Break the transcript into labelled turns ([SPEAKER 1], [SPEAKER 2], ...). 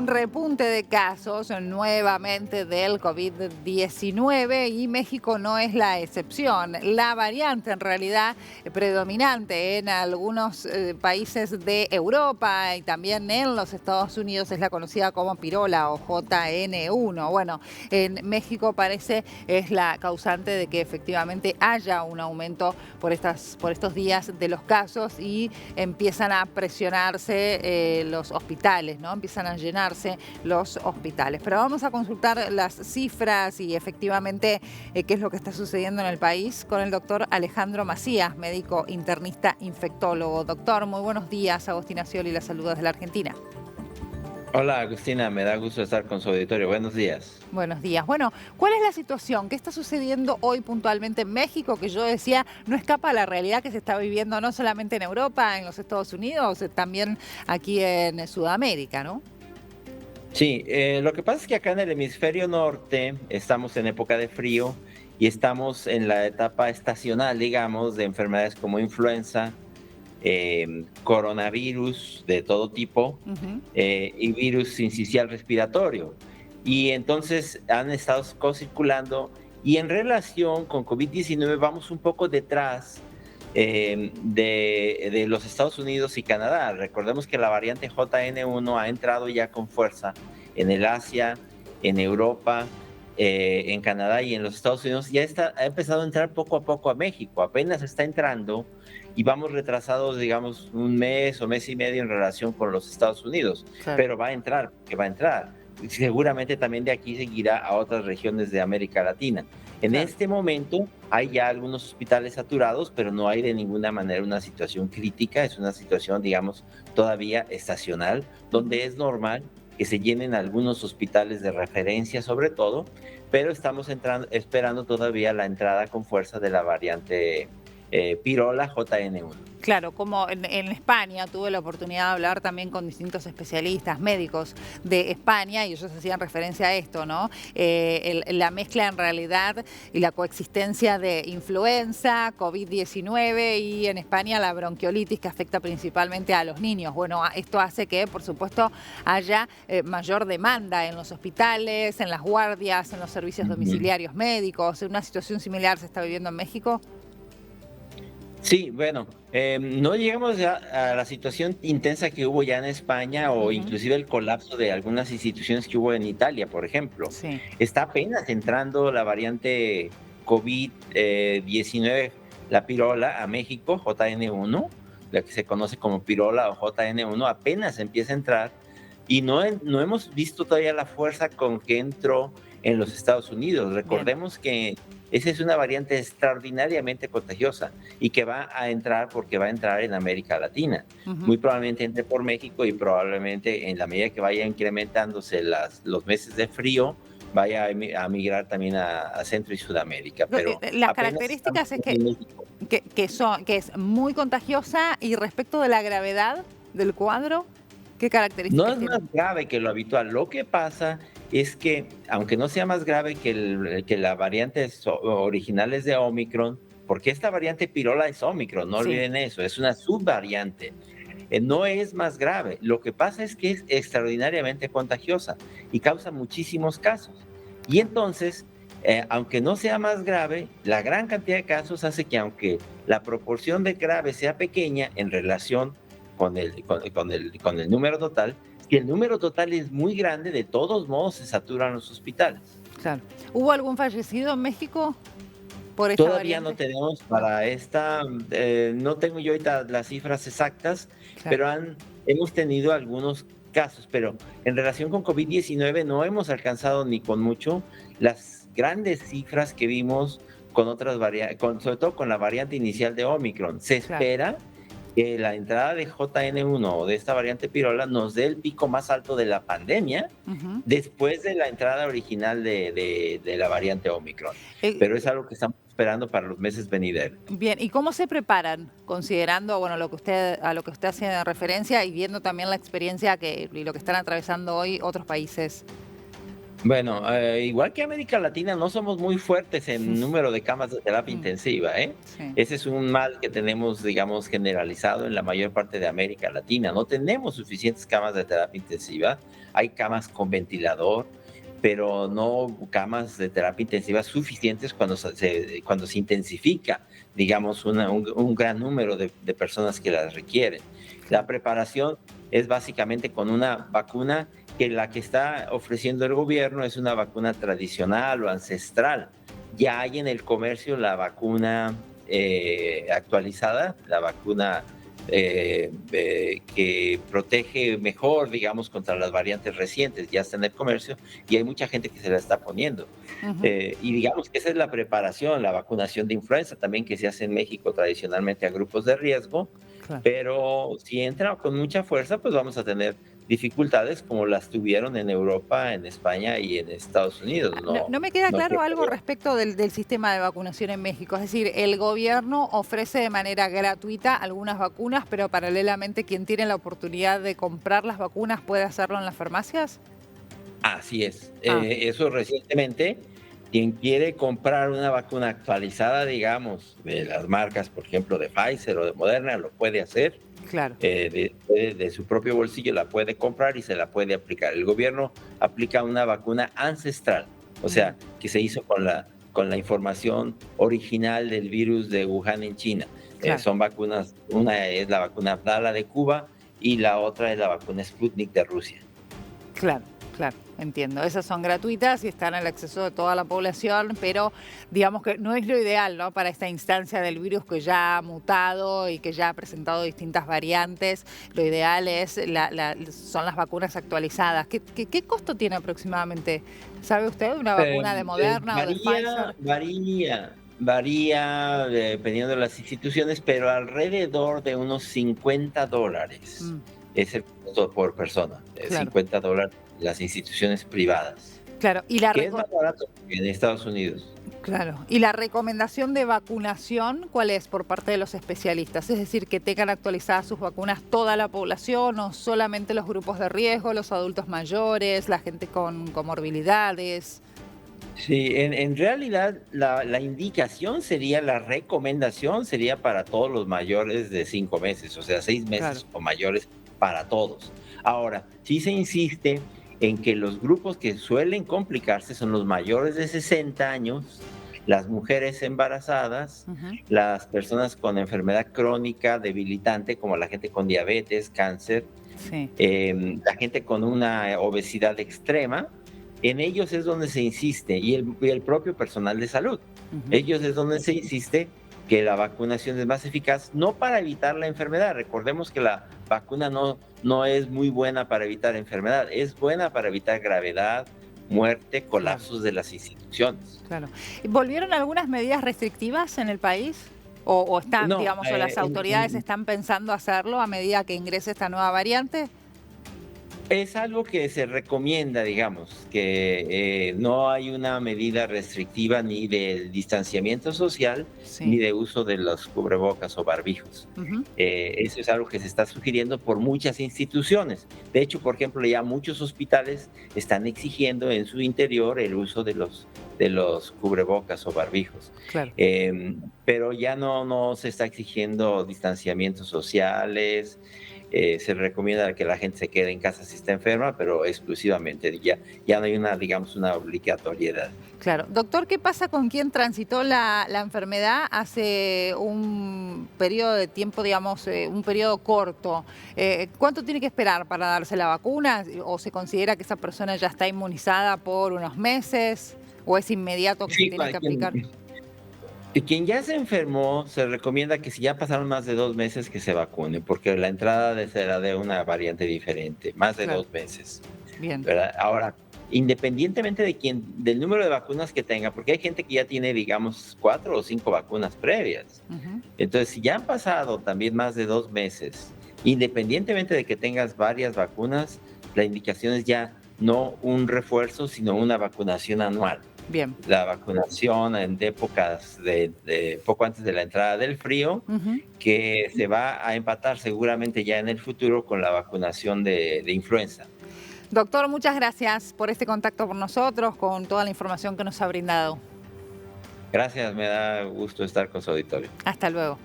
[SPEAKER 1] un repunte de casos nuevamente del COVID-19 y México no es la excepción. La variante en realidad predominante en algunos países de Europa y también en los Estados Unidos es la conocida como pirola o JN1. Bueno, en México parece es la causante de que efectivamente haya un aumento por estos días de los casos y empiezan a presionarse los hospitales, ¿no? Empiezan a llenarse los hospitales. Pero vamos a consultar las cifras y efectivamente qué es lo que está sucediendo en el país con el doctor Alejandro Macías, médico internista infectólogo. Doctor, muy buenos días. Agustina Scioli la saluda desde la Argentina.
[SPEAKER 2] Hola Agustina, me da gusto estar con su auditorio. Buenos días.
[SPEAKER 1] Buenos días. Bueno, ¿cuál es la situación? ¿Qué está sucediendo hoy puntualmente en México? Que yo decía, no escapa a la realidad que se está viviendo no solamente en Europa, en los Estados Unidos, también aquí en Sudamérica, ¿no?
[SPEAKER 2] Sí, lo que pasa es que acá en el hemisferio norte estamos en época de frío y estamos en la etapa estacional, digamos, de enfermedades como influenza, coronavirus de todo tipo
[SPEAKER 1] Ujú.
[SPEAKER 2] y virus sincicial respiratorio. Y entonces han estado co-circulando y en relación con COVID-19 vamos un poco detrás de los Estados Unidos y Canadá. Recordemos que la variante JN1 ha entrado ya con fuerza en el Asia, en Europa, en Canadá y en los Estados Unidos. Ha empezado a entrar poco a poco a México. Apenas está entrando y vamos retrasados, digamos, un mes o mes y medio en relación con los Estados Unidos.
[SPEAKER 1] Claro.
[SPEAKER 2] Pero va a entrar, porque va a entrar. Seguramente también de aquí seguirá a otras regiones de América Latina. En
[SPEAKER 1] Claro.
[SPEAKER 2] este momento hay ya algunos hospitales saturados, pero no hay de ninguna manera una situación crítica, es una situación, digamos, todavía estacional,
[SPEAKER 1] Ujú.
[SPEAKER 2] donde es normal que se llenen algunos hospitales de referencia sobre todo, pero estamos esperando todavía la entrada con fuerza de la variante Pirola JN1.
[SPEAKER 1] Claro, como en España tuve la oportunidad de hablar también con distintos especialistas médicos de España y ellos hacían referencia a esto, ¿no? La mezcla en realidad y la coexistencia de influenza, COVID-19 y en España la bronquiolitis que afecta principalmente a los niños. Bueno, esto hace que, por supuesto, haya mayor demanda en los hospitales, en las guardias, en los servicios
[SPEAKER 2] Ujú.
[SPEAKER 1] domiciliarios médicos. ¿Una situación similar se está viviendo en México?
[SPEAKER 2] Sí, bueno, no llegamos ya a la situación intensa que hubo ya en España o
[SPEAKER 1] Ujú.
[SPEAKER 2] inclusive el colapso de algunas instituciones que hubo en Italia, por ejemplo.
[SPEAKER 1] Sí.
[SPEAKER 2] Está apenas entrando la variante COVID-19, la pirola, a México, JN1, la que se conoce como pirola o JN1, apenas empieza a entrar y no hemos visto todavía la fuerza con que entró en los Estados Unidos.
[SPEAKER 1] Bien.
[SPEAKER 2] Recordemos que esa es una variante extraordinariamente contagiosa y que va a entrar porque va a entrar en América Latina.
[SPEAKER 1] Ujú.
[SPEAKER 2] Muy probablemente entre por México y probablemente en la medida que vaya incrementándose los meses de frío, vaya a migrar también a Centro y Sudamérica, pero
[SPEAKER 1] Las
[SPEAKER 2] apenas estamos
[SPEAKER 1] características es
[SPEAKER 2] en México.
[SPEAKER 1] que es muy contagiosa y respecto de la gravedad del cuadro, ¿qué
[SPEAKER 2] No
[SPEAKER 1] características
[SPEAKER 2] es más
[SPEAKER 1] tiene?
[SPEAKER 2] grave que lo habitual. Lo que pasa es que, aunque no sea más grave que, que la variante original es de Omicron, porque esta variante pirola es Omicron, no
[SPEAKER 1] Sí,
[SPEAKER 2] olviden eso, es una subvariante. No es más grave. Lo que pasa es que es extraordinariamente contagiosa y causa muchísimos casos. Y
[SPEAKER 1] claro.
[SPEAKER 2] entonces, aunque no sea más grave, la gran cantidad de casos hace que aunque la proporción de grave sea pequeña en relación con el número total, si el número total es muy grande, de todos modos se saturan los hospitales.
[SPEAKER 1] Claro. ¿Hubo algún fallecido en México por esta
[SPEAKER 2] Todavía no
[SPEAKER 1] variante?
[SPEAKER 2] tenemos
[SPEAKER 1] No,
[SPEAKER 2] para esta, no tengo yo ahorita las cifras exactas,
[SPEAKER 1] claro.
[SPEAKER 2] pero hemos tenido algunos casos, pero en relación con COVID-19 no hemos alcanzado ni con mucho las grandes cifras que vimos con otras variantes, sobre todo con la variante inicial de Omicron. Se
[SPEAKER 1] Claro.
[SPEAKER 2] espera que la entrada de JN1 o de esta variante pirola nos dé el pico más alto de la pandemia
[SPEAKER 1] Ujú.
[SPEAKER 2] después de la entrada original de la variante Omicron.
[SPEAKER 1] Eh,
[SPEAKER 2] Pero es algo que estamos esperando para los meses venideros.
[SPEAKER 1] Bien, ¿y cómo se preparan, considerando, bueno, a lo que usted hace referencia y viendo también la experiencia y lo que están atravesando hoy otros países?
[SPEAKER 2] Bueno, igual que América Latina, no somos muy fuertes en número de camas de terapia
[SPEAKER 1] Mm,
[SPEAKER 2] intensiva, ¿eh?
[SPEAKER 1] sí,
[SPEAKER 2] Ese es un mal que tenemos, digamos, generalizado en la mayor parte de América Latina. No tenemos suficientes camas de terapia intensiva. Hay camas con ventilador, pero no camas de terapia intensiva suficientes cuando se intensifica, digamos, un gran número de personas que las requieren. La
[SPEAKER 1] claro.
[SPEAKER 2] preparación es básicamente con una vacuna que la que está ofreciendo el gobierno es una vacuna tradicional o ancestral. Ya hay en el comercio la vacuna actualizada, la vacuna que protege mejor, digamos, contra las variantes recientes, ya está en el comercio y hay mucha gente que se la está poniendo.
[SPEAKER 1] Ujú,
[SPEAKER 2] Y digamos que esa es la preparación, la vacunación de influenza también que se hace en México tradicionalmente a grupos de riesgo,
[SPEAKER 1] claro.
[SPEAKER 2] pero si entra con mucha fuerza, pues vamos a tener dificultades como las tuvieron en Europa, en España y en Estados Unidos.
[SPEAKER 1] No,
[SPEAKER 2] No,
[SPEAKER 1] no me queda
[SPEAKER 2] no
[SPEAKER 1] claro
[SPEAKER 2] creo que
[SPEAKER 1] algo respecto del sistema de vacunación en México. Es decir, el gobierno ofrece de manera gratuita algunas vacunas, pero paralelamente quien tiene la oportunidad de comprar las vacunas puede hacerlo en las farmacias.
[SPEAKER 2] así es.
[SPEAKER 1] Ah,
[SPEAKER 2] Eso recientemente, quien quiere comprar una vacuna actualizada, digamos, de las marcas, por ejemplo, de Pfizer o de Moderna, lo puede hacer.
[SPEAKER 1] claro.
[SPEAKER 2] De su propio bolsillo la puede comprar y se la puede aplicar. El gobierno aplica una vacuna ancestral, o
[SPEAKER 1] Mm,
[SPEAKER 2] sea, que se hizo con la información original del virus de Wuhan en China.
[SPEAKER 1] claro.
[SPEAKER 2] Son vacunas, una es la vacuna Abdala de Cuba y la otra es la vacuna Sputnik de Rusia.
[SPEAKER 1] Claro, claro, entiendo. Esas son gratuitas y están al acceso de toda la población, pero digamos que no es lo ideal, ¿no? Para esta instancia del virus que ya ha mutado y que ya ha presentado distintas variantes. Lo ideal es son las vacunas actualizadas. ¿Qué costo tiene aproximadamente? ¿Sabe usted una vacuna de Moderna o de
[SPEAKER 2] Varía,
[SPEAKER 1] Pfizer?
[SPEAKER 2] varía dependiendo de las instituciones, pero alrededor de unos $50
[SPEAKER 1] Mm,
[SPEAKER 2] es el costo por persona,
[SPEAKER 1] claro,
[SPEAKER 2] $50 las instituciones privadas,
[SPEAKER 1] claro. Y la
[SPEAKER 2] que es más barato que en Estados Unidos.
[SPEAKER 1] Claro. ¿Y la recomendación de vacunación cuál es por parte de los especialistas? Es decir, que tengan actualizadas sus vacunas toda la población o solamente los grupos de riesgo, los adultos mayores, la gente con comorbilidades.
[SPEAKER 2] Sí, en realidad la indicación sería, la recomendación sería para todos los mayores de 5 meses, o sea, 6
[SPEAKER 1] Claro.
[SPEAKER 2] meses o mayores para todos. Ahora, sí se insiste en que los grupos que suelen complicarse son los mayores de 60 años, las mujeres embarazadas,
[SPEAKER 1] Ujú.
[SPEAKER 2] las personas con enfermedad crónica debilitante, como la gente con diabetes, cáncer,
[SPEAKER 1] Sí,
[SPEAKER 2] la gente con una obesidad extrema, en ellos es donde se insiste, y el propio personal de salud.
[SPEAKER 1] ujú,
[SPEAKER 2] Ellos es donde se insiste que la vacunación es más eficaz, no para evitar la enfermedad. Recordemos que la vacuna no es muy buena para evitar enfermedad, es buena para evitar gravedad, muerte,
[SPEAKER 1] claro,
[SPEAKER 2] colapsos de las instituciones.
[SPEAKER 1] claro. ¿Volvieron algunas medidas restrictivas en el país? ¿O están,
[SPEAKER 2] No,
[SPEAKER 1] digamos, o las autoridades están pensando hacerlo a medida que ingrese esta nueva variante?
[SPEAKER 2] es algo que se recomienda, digamos, que no hay una medida restrictiva ni del distanciamiento social ni
[SPEAKER 1] Sí.
[SPEAKER 2] de uso de los cubrebocas o barbijos.
[SPEAKER 1] Ujú,
[SPEAKER 2] Eso es algo que se está sugiriendo por muchas instituciones. De hecho, por ejemplo, ya muchos hospitales están exigiendo en su interior el uso de los cubrebocas o barbijos.
[SPEAKER 1] claro.
[SPEAKER 2] Pero ya no se está exigiendo distanciamientos sociales. Se recomienda que la gente se quede en casa si está enferma, pero exclusivamente, ya no hay una, digamos, una obligatoriedad.
[SPEAKER 1] Claro. Doctor, ¿qué pasa con quien transitó la enfermedad hace un periodo de tiempo, digamos, un periodo corto? ¿Cuánto tiene que esperar para darse la vacuna? ¿O se considera que esa persona ya está inmunizada por unos meses? ¿O es inmediato que se
[SPEAKER 2] Sí,
[SPEAKER 1] tiene que aplicar?
[SPEAKER 2] quien ya se enfermó, se recomienda que si ya pasaron más de 2 meses que se vacune, porque la entrada será de una variante diferente, más de
[SPEAKER 1] Claro,
[SPEAKER 2] 2 meses.
[SPEAKER 1] bien.
[SPEAKER 2] ¿Verdad? Ahora, independientemente del número de vacunas que tenga, porque hay gente que ya tiene, digamos, 4 o 5 vacunas previas.
[SPEAKER 1] Ujú,
[SPEAKER 2] Entonces, si ya han pasado también más de 2 meses, independientemente de que tengas varias vacunas, la indicación es ya no un refuerzo, sino una vacunación anual.
[SPEAKER 1] bien.
[SPEAKER 2] La vacunación en épocas de poco antes de la entrada del frío,
[SPEAKER 1] Ujú.
[SPEAKER 2] que se va a empatar seguramente ya en el futuro con la vacunación de influenza.
[SPEAKER 1] Doctor, muchas gracias por este contacto con nosotros, con toda la información que nos ha brindado.
[SPEAKER 2] Gracias, me da gusto estar con su auditorio.
[SPEAKER 1] Hasta luego.